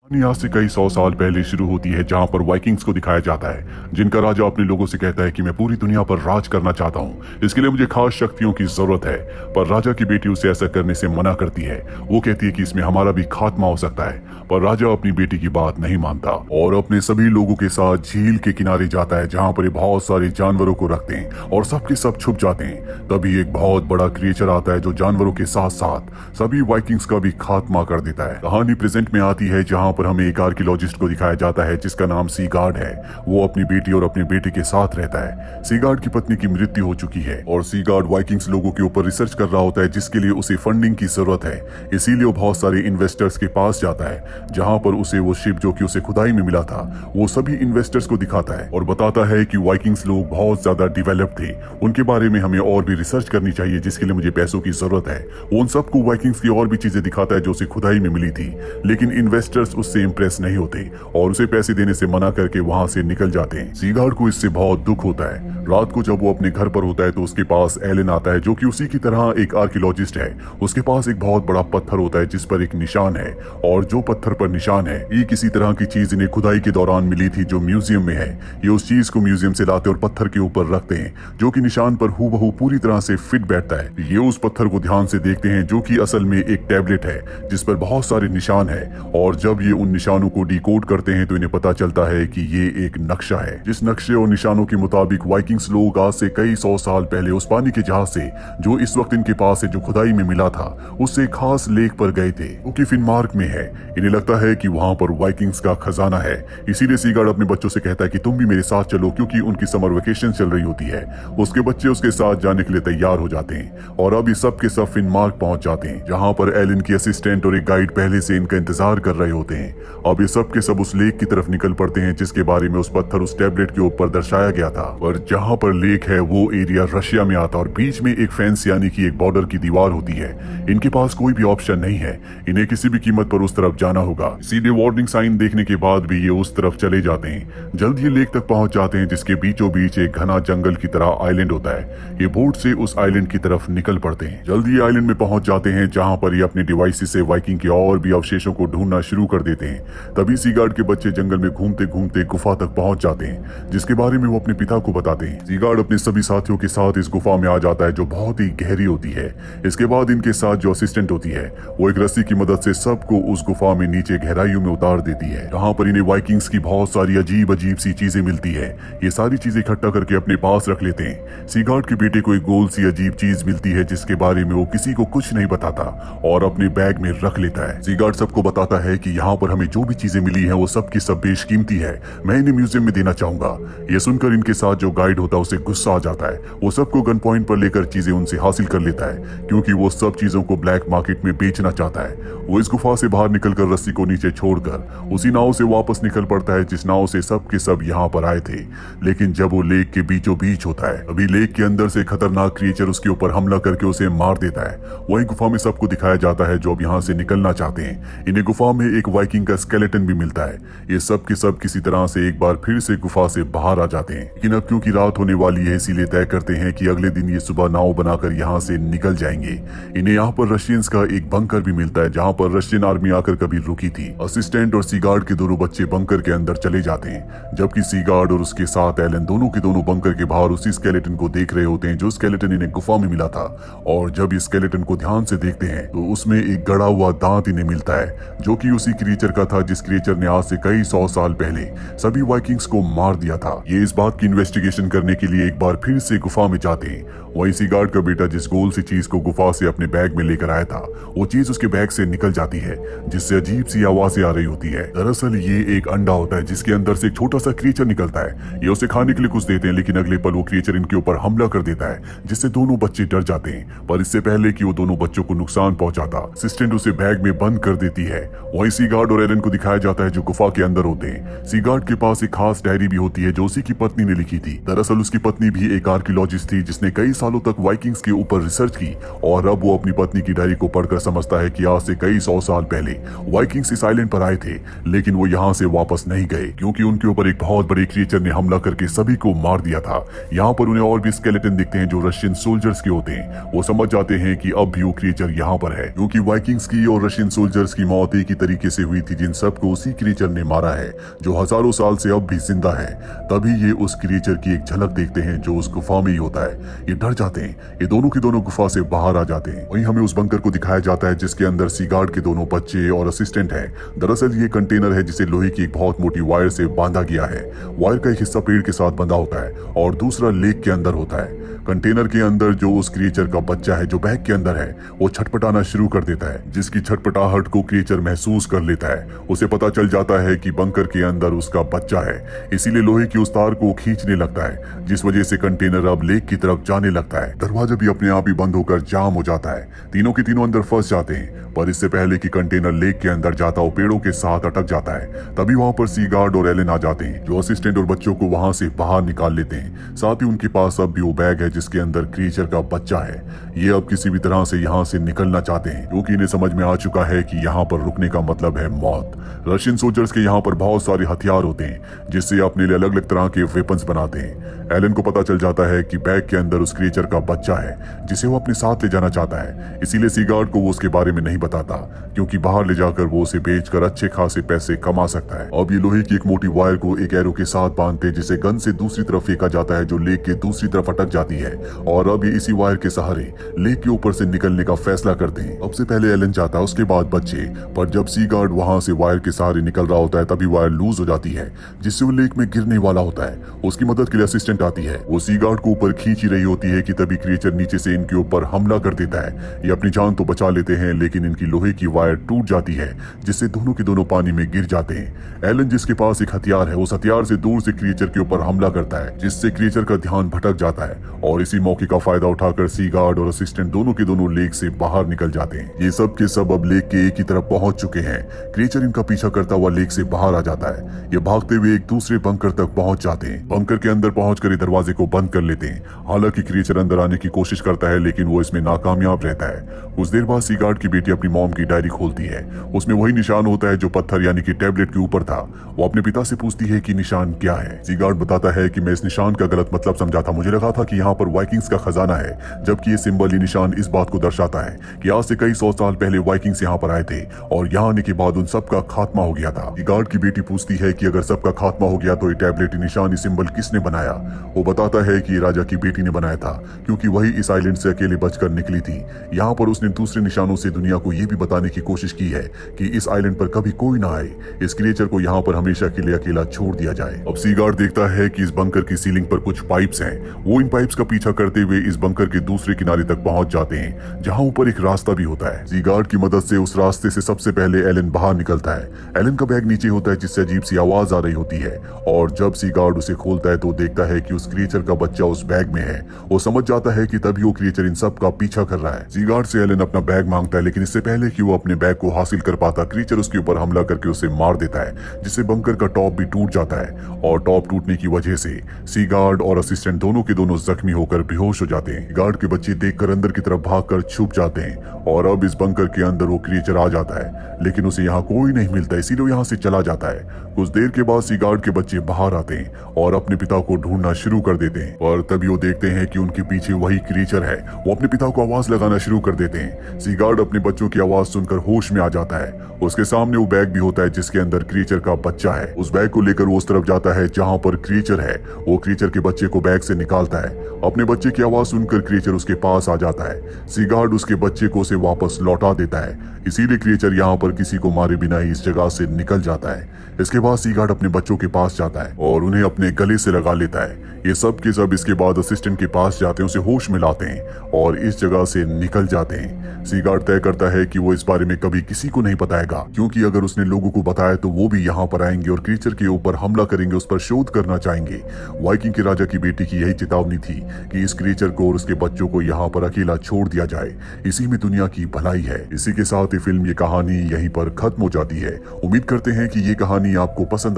कहानी आज से कई सौ साल पहले शुरू होती है, जहां पर वाइकिंग्स को दिखाया जाता है, जिनका राजा अपने लोगों से कहता है कि मैं पूरी दुनिया पर राज करना चाहता हूं। इसके लिए मुझे खास शक्तियों की जरूरत है। पर राजा की बेटी उसे ऐसा करने से मना करती है। वो कहती है कि इसमें हमारा भी खात्मा हो सकता है। पर राजा अपनी बेटी की बात नहीं मानता और अपने सभी लोगों के साथ झील के किनारे जाता है, जहाँ पर ये बहुत सारे जानवरों को रखते हैं और सबके सब छुप जाते हैं। तभी एक बहुत बड़ा क्रिएचर आता है जो जानवरों के साथ साथ सभी वाइकिंग्स का भी खात्मा कर देता है। कहानी प्रेजेंट में आती है, जहाँ पर हमें एक आर्कियोलॉजिस्ट को दिखाया जाता है जिसका नाम सीगार्ड है। वो अपनी बेटी और अपने बेटे के साथ रहता है। सीगार्ड की पत्नी की मृत्यु हो चुकी है और सीगार्ड वाइकिंग्स लोगों के ऊपर रिसर्च कर रहा होता है, जिसके लिए उसे फंडिंग की जरूरत है। इसीलिए वो बहुत सारे इन्वेस्टर्स के पास जाता है, जहां पर उसे वो शिप जो कि उसे खुदाई में मिला था वो सभी इन्वेस्टर्स को दिखाता है और बताता है कि वाइकिंग्स लोग बहुत ज्यादा डेवलप थे, उनके बारे में हमें और भी रिसर्च करनी चाहिए, जिसके लिए मुझे पैसों की जरूरत है। वो उन सबको वाइकिंग्स की और भी चीजें दिखाता है जो उसे खुदाई में मिली थी, लेकिन इन्वेस्टर्स उससे इंप्रेस नहीं होते और उसे पैसे देने से मना करके वहां से निकल जाते हैं। सीगार्ड को इससे बहुत दुख होता है। रात को जब वो अपने घर पर होता है तो उसके पास एलन आता है, जो कि उसी की तरह एक आर्कियोलॉजिस्ट है। उसके पास एक बहुत बड़ा पत्थर होता है जिस पर एक निशान है, और जो पत्थर पर निशान है ये किसी तरह की चीज इन्हें खुदाई के दौरान मिली थी जो म्यूजियम में है। ये उस चीज को म्यूजियम से लाते और पत्थर के ऊपर रखते हैं, जो कि निशान पर हूबहू पूरी तरह से फिट बैठता है। ये उस पत्थर को ध्यान से देखते हैं, जो कि असल में एक टैबलेट है जिस पर बहुत सारे निशान है, और जब ये उन निशानों को डिकोड करते हैं तो इन्हें पता चलता है कि ये एक नक्शा है। जिस नक्शे और निशानों के मुताबिक वाइकिंग्स लोग आज से कई सौ साल पहले उस पानी के जहाज से जो इस वक्त इनके पास है, जो खुदाई में मिला था, उससे खास लेक पर गए थे, वो कि फिनमार्क में है। इन्हें लगता है कि वहां पर वाइकिंग्स का खजाना है। इसीलिए सीगार्ड अपने बच्चों से कहता है कि तुम भी मेरे साथ चलो, क्योंकि उनकी समर वेकेशन चल रही होती है। उसके बच्चे उसके साथ जाने के लिए तैयार हो जाते हैं और अब ये सब के सब फिनमार्क पहुंच जाते हैं, जहां पर एलन की असिस्टेंट और एक गाइड पहले से इनका इंतजार कर रहे होते हैं। अब ये सब के सब उस लेक की तरफ निकल पड़ते हैं जिसके बारे में उस पत्थर उस टैबलेट के ऊपर दर्शाया गया था। पर जहां पर लेक है वो एरिया रशिया में आता और बीच में एक फेंस यानी कि एक बॉर्डर की दीवार होती है। इनके पास कोई भी ऑप्शन नहीं है, इन्हें किसी भी कीमत पर उस तरफ जाना होगा। सीधे वार्निंग साइन देखने के बाद भी ये उस तरफ चले जाते हैं। जल्द ये लेक तक पहुंच जाते हैं, जिसके बीचों बीच एक घना जंगल की तरह आइलैंड होता है। ये बोट से उस आइलैंड की तरफ निकल पड़ते हैं। जल्द ये आइलैंड में पहुंच जाते हैं, जहां पर ये अपने डिवाइसेस से वाइकिंग के और भी अवशेषों को ढूंढना शुरू कर देते हैं। तभी सीगार्ड के बच्चे जंगल में घूमते घूमते गुफा तक पहुंच जाते हैं, जिसके बारे में वो अपने पिता को बताते हैं। सीगार्ड अपने सभी साथियों के साथ इस गुफा में आ जाता है, जो बहुत ही गहरी होती है। इसके बाद इनके साथ जो असिस्टेंट होती है वो एक रस्सी की मदद से सबको उस गुफा में नीचे गहराइयों में उतार देती है, जहां पर इन्हें वाइकिंग्स की बहुत सारी अजीब अजीब सी चीजें मिलती है। ये सारी चीजें इकट्ठा करके अपने पास रख लेते हैं। सीगार्ड के बेटे को एक गोल सी अजीब चीज मिलती है, जिसके बारे में वो किसी को कुछ नहीं बताता और अपने बैग में रख लेता है। सीगार्ड सबको बताता है कि यहाँ पर हमें जो भी चीजें मिली हैं वो सब की सब बेशकीमती है, मैं इन्हें म्यूजियम में देना चाहूंगा। ये सुनकर इनके साथ जो गाइड होता है उसे गुस्सा आ जाता है। वो सबको गन पॉइंट पर लेकर चीजें उनसे हासिल कर लेता है, क्योंकि वो सब चीजों को ब्लैक मार्केट में बेचना चाहता है। वो इस गुफा से बाहर निकलकर रस्सी को नीचे छोड़कर उसी नाव से वापस निकल पड़ता है जिस नाव से सब के सब यहाँ पर आए थे। लेकिन जब वो लेक के बीचों बीच होता है, अभी लेक के अंदर से खतरनाक क्रिएचर उसके ऊपर हमला करके उसे मार देता है। वही गुफा में सबको दिखाया जाता है जो अब यहाँ से निकलना चाहते हैं। इन्हें गुफा में एक वाइकिंग का स्केलेटन भी मिलता है। ये सब के सब किसी तरह से एक बार फिर से गुफा से बाहर आ जाते हैं, लेकिन अब क्योंकि रात होने वाली है इसीलिए तय करते हैं कि अगले दिन ये सुबह नाव बनाकर यहाँ से निकल जाएंगे। इन्हें यहाँ पर रशियंस का एक बंकर भी मिलता है, जहाँ पर रशियन आर्मी आकर कभी रुकी थी। असिस्टेंट और सीगार्ड के दोनों बच्चे बंकर के अंदर चले जाते हैं, जबकि सीगार्ड और उसके साथ एलन दोनों के दोनों बंकर के बाहर उसी स्केलेटन को देख रहे होते हैं जो स्केलेटन इन्हें गुफा में मिला था। और जब इस स्केलेटन को ध्यान से देखते हैं तो उसमें एक गड़ा हुआ दांत इन्हें मिलता है, जो कि उसी क्रिएचर का था जिस क्रिएचर ने आज से कई सौ साल पहले सभी वाइकिंग्स को मार दिया था। ये इस बात की इन्वेस्टिगेशन करने के लिए एक बार फिर से गुफा में जाते हैं। वहीं सीगार्ड का बेटा जिस गोल सी चीज को गुफा से अपने बैग में लेकर आया था, वो चीज उसके बैग से निकल जाती है, जिससे अजीब सी आवाजें आ रही होती है। दरअसल ये एक अंडा होता है जिसके अंदर से एक छोटा सा क्रिएचर निकलता है। ये उसे खाने के लिए कुछ देते हैं, लेकिन अगले पल वो क्रिएचर इनके ऊपर हमला कर देता है, जिससे दोनों बच्चे डर जाते हैं। पर इससे पहले कि वो दोनों बच्चों को नुकसान पहुंचाता, असिस्टेंट उसे बैग में बंद कर देती है। वहीं सीगार्ड और एलन को दिखाया जाता है जो गुफा के अंदर होते हैं। सीगार्ड के पास एक खास डायरी भी होती है जो उसी की पत्नी ने लिखी थी। दरअसल दरअसल उसकी पत्नी भी एक आर्कियोलॉजिस्ट थी जिसने कई सालों तक वाइकिंग्स के ऊपर रिसर्च की और अब वो अपनी पत्नी की डायरी को पढ़कर समझता है कि आज से कई 100 साल पहले वाइकिंग्स इस आइलैंड पर आए थे, लेकिन वो यहाँ से वापस नहीं गए क्योंकि उनके ऊपर एक बहुत बड़े क्रिएचर ने हमला करके सभी को मार दिया था। यहाँ पर उन्हें और भी स्केलेटन दिखते हैं जो रशियन सोल्जर्स के होते हैं। वो समझ जाते हैं कि अब भी वो क्रिएचर यहाँ पर है क्योंकि वाइकिंग्स की और रशियन सोल्जर्स की मौत एक ही तरीके से हुई थी, जिन सबको उसी क्रिएचर ने मारा है जो हजारों साल से अब भी जिंदा है। तभी ये उस क्रिएचर की एक झलक देखते हैं जो उस गुफा में ही होता है। ये डर जाते हैं, ये दोनों की दोनों गुफा से बाहर आ जाते हैं। वहीं हमें उस बंकर को दिखाया जाता है जिसके अंदर सीगार्ड के दोनों बच्चे और असिस्टेंट हैं। दरअसल ये कंटेनर है जिसे लोहे की एक बहुत मोटी वायर से बांधा गया है। वायर का एक हिस्सा पेड़ के साथ बंधा होता है और दूसरा लेक के अंदर होता है। कंटेनर के अंदर जो उस क्रिएचर का बच्चा है जो बैग के अंदर है वो छटपटाना शुरू कर देता है, जिसकी छटपटाहट को क्रिएचर महसूस कर लेता है। उसे पता चल जाता है कि बंकर के अंदर उसका बच्चा है, इसीलिए लोहे की उस तार को खींचने लगता है, जिस वजह से कंटेनर अब लेक की तरफ जाने लगता है। दरवाजा भी अपने आप ही बंद होकर जाम हो जाता है। तीनों के तीनों अंदर फंस जाते हैं, पर इससे पहले कि कंटेनर लेक के अंदर जाता वो पेड़ों के साथ अटक जाता है। तभी वहां पर सीगार्ड और एलन आ जाते हैं जो असिस्टेंट और बच्चों को वहां से बाहर निकाल लेते हैं। साथ ही उनके पास अब भी वो बैग है जिसके अंदर क्रिएचर का बच्चा है। ये अब किसी भी तरह से यहाँ से निकलना चाहते हैं क्योंकि इन्हें समझ में आ चुका है कि यहाँ पर रुकने का मतलब है मौत। रशियन सोल्जर्स के यहाँ पर बहुत सारे हथियार होते हैं जिससे अपने लिए अलग अलग तरह के वेपन्स बनाते हैं। एलन को पता चल जाता है कि बैग के अंदर उस क्रिएचर का बच्चा है जिसे वो अपने साथ ले जाना चाहता है, इसीलिए सीगार्ड को वो उसके बारे में नहीं बताता क्योंकि बाहर ले जाकर वो उसे बेचकर अच्छे खासे पैसे कमा सकता है। अब ये लोहे की एक मोटी वायर को एक एरो के साथ बांधते जिसे गन से दूसरी तरफ फेंका जाता है जो लेक के दूसरी तरफ अटक जाती है और अब ये इसी वायर के सहारे लेक के ऊपर से निकलने का फैसला करते हैं। अब से पहले एलन चाहता है, उसके बाद बच्चे, पर जब सीगार्ड वहां से वायर के सहारे निकल रहा होता है तभी वायर लूज हो जाती है जिससे वो लेक में गिरने वाला होता है। उसकी मदद के लिए असिस्टेंट आती है, वो सीगार्ड को ऊपर खींच ही रही होती है कि तभी क्रिएचर नीचे से इनके ऊपर हमला कर देता है। ये अपनी जान तो बचा लेते हैं लेकिन इनकी लोहे की वायर टूट जाती है जिससे दोनों के दोनों पानी में गिर जाते हैं। एलन जिसके पास एक हथियार है उस हथियार से दूर से क्रिएचर के ऊपर हमला करता है जिससे क्रिएचर का ध्यान भटक जाता है और इसी मौके का फायदा उठाकर सीगार्ड और असिस्टेंट दोनों के दोनों लेक से बाहर निकल जाते हैं। ये सब के सब अब लेक के एक ही तरफ पहुंच चुके हैं। क्रिएचर इनका पीछा करता हुआ लेक से बाहर आ जाता है। ये भागते हुए एक दूसरे बंकर तक पहुंच जाते हैं। बंकर के अंदर पहुंचकर दरवाजे को बंद कर लेते हैं। हालांकि क्रिएचर अंदर आने की कोशिश करता है लेकिन वो इसमें नाकामयाब रहता है। कुछ देर बाद सीगार्ड की बेटी अपनी मॉम की डायरी खोलती है। उसमें वही निशान होता है जो पत्थर यानी कि टैबलेट के ऊपर था। वो अपने पिता से पूछती है कि निशान क्या है। सीगार्ड बताता है कि मैं इस निशान का गलत मतलब समझा था, मुझे लगा था कि यहाँ पर वाइकिंग्स का खजाना है, जबकि ये सिंबल, ये निशान इस बात को दर्शाता है कि आज से कई 100 साल पहले वाइकिंग्स यहाँ पर आए थे और यहाँ आने के बाद उन सबका खात्मा हो गया था। सीगार्ड की बेटी पूछती है कि अगर सबका खात्मा हो गया तो ये टैबलेट, निशान, सिंबल किसने बनाया। वो बताता है कि राजा की बेटी ने बनाया था क्योंकि वही इस आइलैंड से अकेले बचकर निकली थी। यहाँ पर उसने दूसरे निशानों से दुनिया को ये भी बताने की कोशिश की है कि इस आइलैंड पर कभी कोई ना आए, इस क्रिएचर को यहाँ पर हमेशा के लिए अकेला छोड़ दिया जाए। अब सीगार्ड देखता है कि इस बंकर की सीलिंग पर कुछ पाइप्स हैं। वो इन पाइप्स का पीछा करते हुए इस बंकर के दूसरे किनारे तक पहुंच जाते हैं जहाँ ऊपर एक रास्ता भी होता है। सीगार्ड की मदद से उस रास्ते से सबसे पहले एलन बाहर निकलता है। एलन का बैग नीचे होता है जिससे अजीब सी आवाज आ रही होती है और जब सीगार्ड उसे खोलता है तो देखता है कि उस क्रिएचर का बच्चा उस बैग में है। वो समझ जाता है कि तभी वो क्रिएचर इन सब का पीछा कर रहा है। सीगार्ड से एलन अपना बैग मांगता है लेकिन इससे पहले कि वो अपने बैग को हासिल कर पाता क्रिएचर उसके ऊपर हमला करके उसे मार देता है जिससे बंकर का टॉप भी टूट जाता है और टॉप टूटने की वजह से सीगार्ड और असिस्टेंट दोनों के दोनों जख्मी होकर बेहोश हो जाते हैं। गार्ड के बच्चे देखकर अंदर की तरफ भागकर छुप जाते हैं और अब इस बंकर के अंदर वो क्रिएचर आ जाता है लेकिन उसे यहाँ कोई नहीं मिलता, इसीलिए वो यहाँ से चला जाता है। कुछ देर के बाद सीगार्ड के बच्चे बाहर आते हैं और अपने पिता को ढूंढना शुरू कर देते हैं और तभी वो देखते हैं कि उनके पीछे वही क्रिएचर है। वो अपने पिता को आवाज लगाना शुरू कर देते हैं। सीगार्ड अपने बच्चों की आवाज सुनकर होश में आ जाता है। उसके सामने वो बैग भी होता है जिसके अंदर क्रिएचर का बच्चा है। उस बैग को लेकर वो उस तरफ जाता है जहाँ पर क्रिएचर है। वो क्रिएचर के बच्चे को बैग से निकालता है। अपने बच्चे की आवाज सुनकर क्रिएचर उसके पास आ जाता है। सीगार्ड उसके बच्चे को उसे वापस लौटा देता है, इसीलिए क्रिएचर यहाँ पर किसी को मारे बिना ही इस जगह से निकल जाता है। इसके बाद सीगार्ड अपने बच्चों के पास जाता है और उन्हें अपने गले से लगा लेता है। ये सब के सब इसके बाद असिस्टेंट के पास जाते हैं, उसे होश में लाते हैं और इस जगह से निकल जाते हैं। सीगार्ड तय करता है कि वो इस बारे में कभी किसी को नहीं बताएगा क्योंकि अगर उसने लोगों को बताया तो वो भी यहाँ पर आएंगे और क्रिएचर के ऊपर हमला करेंगे, उस पर शोध करना चाहेंगे। वाइकिंग के राजा की बेटी की यही चेतावनी थी कि इस क्रिएचर को और उसके बच्चों को यहाँ पर अकेला छोड़ दिया जाए, इसी में दुनिया की भलाई है। इसी के साथ ये फिल्म, ये कहानी यहीं पर खत्म हो जाती है। उम्मीद करते हैं कि ये कहानी आपको पसंद